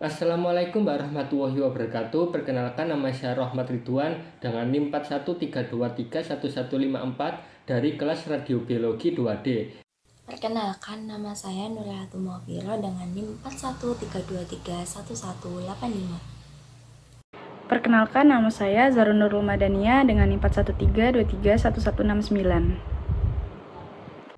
Assalamualaikum warahmatullahi wabarakatuh. Perkenalkan, nama saya Rahmat Ridwan dengan NIM 4132311154 dari kelas Radiobiologi 2D. Perkenalkan, nama saya Nurhayatul Mughfirah dengan NIM 4132311185. Perkenalkan, nama saya Zarun Nurul Madania dengan NIM 4132311169.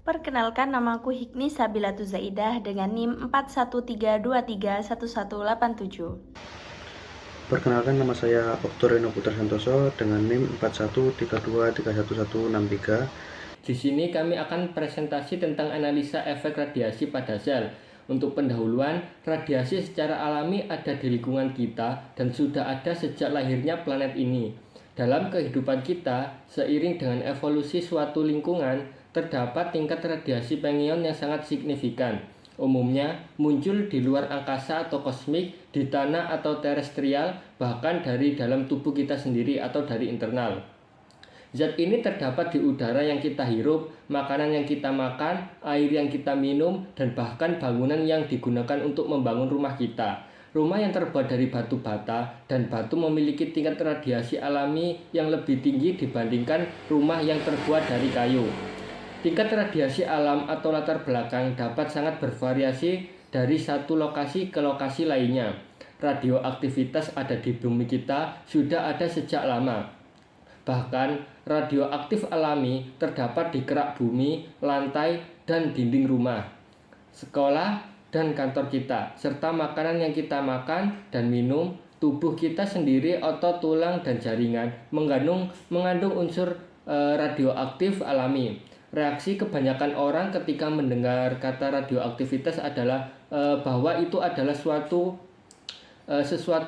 Perkenalkan, namaku Hikni Sabilatu Zaidah dengan NIM 4132311187. Perkenalkan, nama saya Oktorino Putra Santoso dengan NIM 4132311163. Di sini kami akan presentasi tentang analisa efek radiasi pada sel. Untuk pendahuluan, radiasi secara alami ada di lingkungan kita dan sudah ada sejak lahirnya planet ini. Dalam kehidupan kita, seiring dengan evolusi suatu lingkungan, terdapat tingkat radiasi pengion yang sangat signifikan. Umumnya muncul di luar angkasa atau kosmik, di tanah atau terestrial, bahkan dari dalam tubuh kita sendiri atau dari internal. Zat ini terdapat di udara yang kita hirup, makanan yang kita makan, air yang kita minum, dan bahkan bangunan yang digunakan untuk membangun rumah kita. Rumah yang terbuat dari batu bata dan batu memiliki tingkat radiasi alami yang lebih tinggi dibandingkan rumah yang terbuat dari kayu. Tingkat radiasi alam atau latar belakang dapat sangat bervariasi dari satu lokasi ke lokasi lainnya. Radioaktivitas ada di bumi kita sudah ada sejak lama. Bahkan, radioaktif alami terdapat di kerak bumi, lantai, dan dinding rumah, sekolah, dan kantor kita, serta makanan yang kita makan dan minum. Tubuh kita sendiri, otot, tulang, dan jaringan mengandung unsur radioaktif alami. Reaksi kebanyakan orang ketika mendengar kata radioaktivitas adalah bahwa itu adalah sesuatu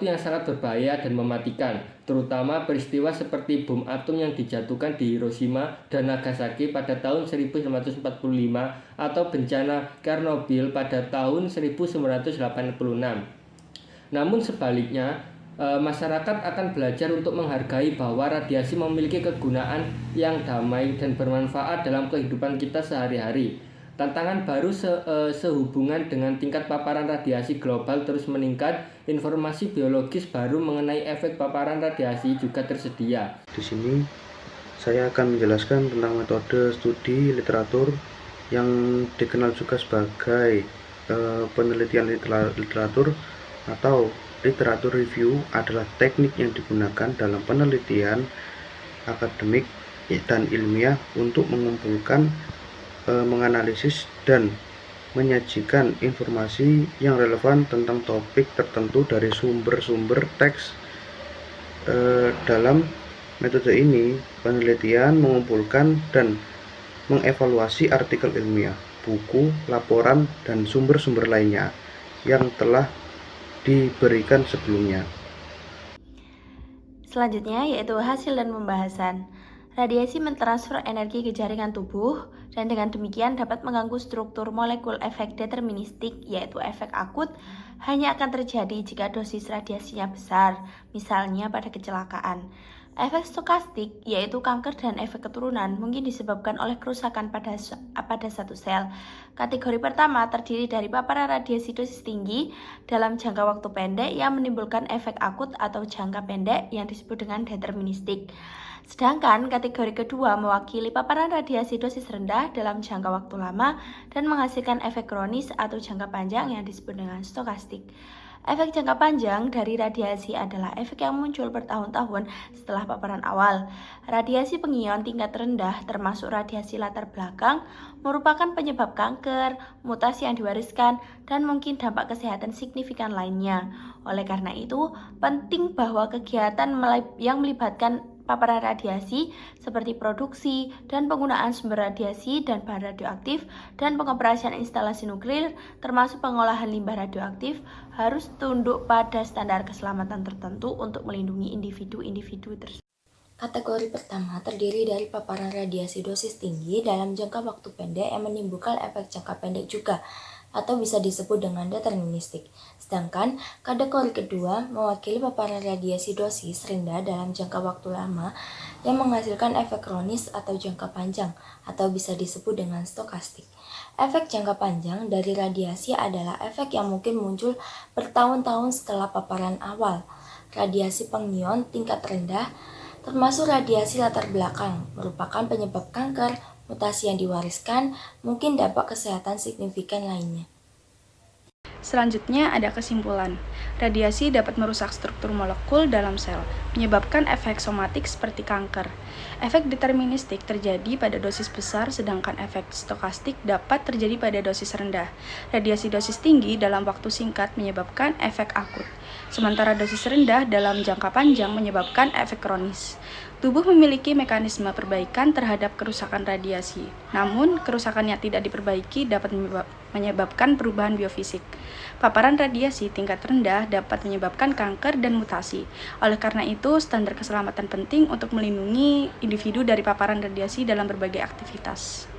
yang sangat berbahaya dan mematikan, terutama peristiwa seperti bom atom yang dijatuhkan di Hiroshima dan Nagasaki pada tahun 1945 atau bencana Chernobyl pada tahun 1986. Namun sebaliknya, masyarakat akan belajar untuk menghargai bahwa radiasi memiliki kegunaan yang damai dan bermanfaat dalam kehidupan kita sehari-hari. Tantangan baru sehubungan dengan tingkat paparan radiasi global terus meningkat. Informasi biologis baru mengenai efek paparan radiasi juga tersedia. Di sini saya akan menjelaskan tentang metode studi literatur yang dikenal juga sebagai penelitian literatur atau literatur review. Adalah teknik yang digunakan dalam penelitian akademik dan ilmiah untuk mengumpulkan, menganalisis, dan menyajikan informasi yang relevan tentang topik tertentu dari sumber-sumber teks. Dalam metode ini, penelitian mengumpulkan dan mengevaluasi artikel ilmiah, buku, laporan, dan sumber-sumber lainnya yang telah diberikan sebelumnya. Selanjutnya yaitu hasil dan pembahasan. Radiasi mentransfer energi ke jaringan tubuh dan dengan demikian dapat mengganggu struktur molekul. Efek deterministik yaitu efek akut hanya akan terjadi jika dosis radiasinya besar, misalnya pada kecelakaan. Efek stokastik yaitu kanker dan efek keturunan mungkin disebabkan oleh kerusakan pada satu sel. Kategori pertama terdiri dari paparan radiasi dosis tinggi dalam jangka waktu pendek yang menimbulkan efek akut atau jangka pendek yang disebut dengan deterministik. Sedangkan kategori kedua mewakili paparan radiasi dosis rendah dalam jangka waktu lama dan menghasilkan efek kronis atau jangka panjang yang disebut dengan stokastik. Efek jangka panjang dari radiasi adalah efek yang muncul bertahun-tahun setelah paparan awal. Radiasi pengion tingkat rendah termasuk radiasi latar belakang merupakan penyebab kanker, mutasi yang diwariskan, dan mungkin dampak kesehatan signifikan lainnya. Oleh karena itu, penting bahwa kegiatan yang melibatkan paparan radiasi seperti produksi dan penggunaan sumber radiasi dan bahan radioaktif dan pengoperasian instalasi nuklir termasuk pengolahan limbah radioaktif harus tunduk pada standar keselamatan tertentu untuk melindungi individu-individu tersebut. Kategori pertama terdiri dari paparan radiasi dosis tinggi dalam jangka waktu pendek yang menimbulkan efek jangka pendek juga, atau bisa disebut dengan deterministik. Sedangkan kategori kedua mewakili paparan radiasi dosis rendah dalam jangka waktu lama yang menghasilkan efek kronis atau jangka panjang, atau bisa disebut dengan stokastik. Efek jangka panjang dari radiasi adalah efek yang mungkin muncul bertahun-tahun setelah paparan awal. Radiasi pengion tingkat rendah, termasuk radiasi latar belakang, merupakan penyebab kanker, mutasi yang diwariskan, mungkin dampak kesehatan signifikan lainnya. Selanjutnya ada kesimpulan. Radiasi dapat merusak struktur molekul dalam sel, menyebabkan efek somatik seperti kanker. Efek deterministik terjadi pada dosis besar, sedangkan efek stokastik dapat terjadi pada dosis rendah. Radiasi dosis tinggi dalam waktu singkat menyebabkan efek akut, sementara dosis rendah dalam jangka panjang menyebabkan efek kronis. Tubuh memiliki mekanisme perbaikan terhadap kerusakan radiasi. Namun, kerusakan yang tidak diperbaiki dapat menyebabkan perubahan biofisik. Paparan radiasi tingkat rendah dapat menyebabkan kanker dan mutasi. Oleh karena itu, standar keselamatan penting untuk melindungi individu dari paparan radiasi dalam berbagai aktivitas.